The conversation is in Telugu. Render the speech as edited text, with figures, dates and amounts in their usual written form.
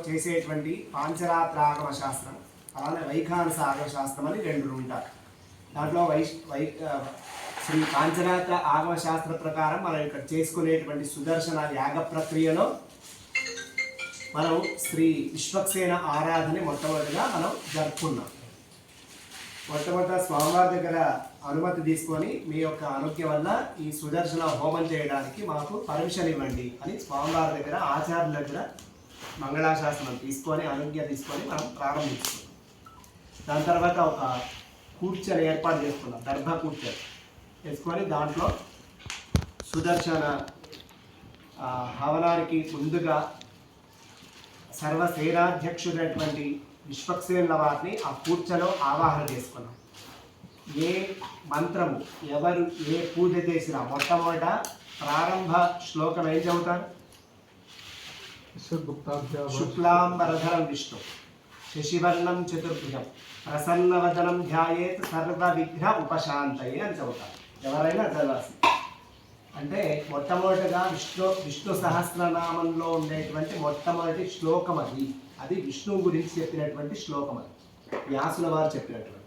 చేసేటువంటి పాంచరాత్ర ఆగమ శాస్త్రం, అలానే వైఖానస ఆగమ శాస్త్రం అని రెండు ఉంటారు. దాంట్లో శ్రీ పాంచరాత్ర ఆగమ శాస్త్ర ప్రకారం మనం ఇక్కడ చేసుకునేటువంటి సుదర్శన యాగ ప్రక్రియలో మనం శ్రీ విశ్వక్సేన ఆరాధన మొట్టమొదటిగా మనం జరుపుకున్నాం. మొట్టమొదట స్వామివారి దగ్గర అనుమతి తీసుకొని మీ యొక్క అనుజ్ఞ వల్ల ఈ సుదర్శన హోమం చేయడానికి మాకు పర్మిషన్ ఇవ్వండి అని స్వామివారి దగ్గర ఆచార్యుల దగ్గర మంగళాశాసనం తీసుకొని అనుజ్ఞ తీసుకొని మనం ప్రారంభిస్తున్నాం. దాని తర్వాత ఒక కూర్చొని ఏర్పాటు చేసుకున్నాం, దర్భ కూర్చొని వేసుకొని దాంట్లో సుదర్శన హవనానికి ముందుగా సర్వసేనాధ్యక్షుడైనటువంటి విశ్వక్సేనుల వారిని ఆ కూర్చలో ఆవాహన చేసుకున్నాం. ఏ మంత్రము ఎవరు ఏ పూజ చేసినా మొట్టమొదట ప్రారంభ శ్లోకం ఏం చదువుతారు? శుక్లాంబరధరం విష్ణు శశివర్ణం చతుర్భుజం ప్రసన్నవదనం ధ్యాయేత్ సర్వ విఘ్న ఉపశాంతయే అని చదువుతారు. ఎవరైనా చదవాల్సింది. అంటే మొట్టమొదటిగా విష్ణు సహస్రనామంలో ఉండేటువంటి మొట్టమొదటి శ్లోకం అది విష్ణువు గురించి చెప్పినటువంటి శ్లోకం, అది వ్యాసుల వారు చెప్పినటువంటి.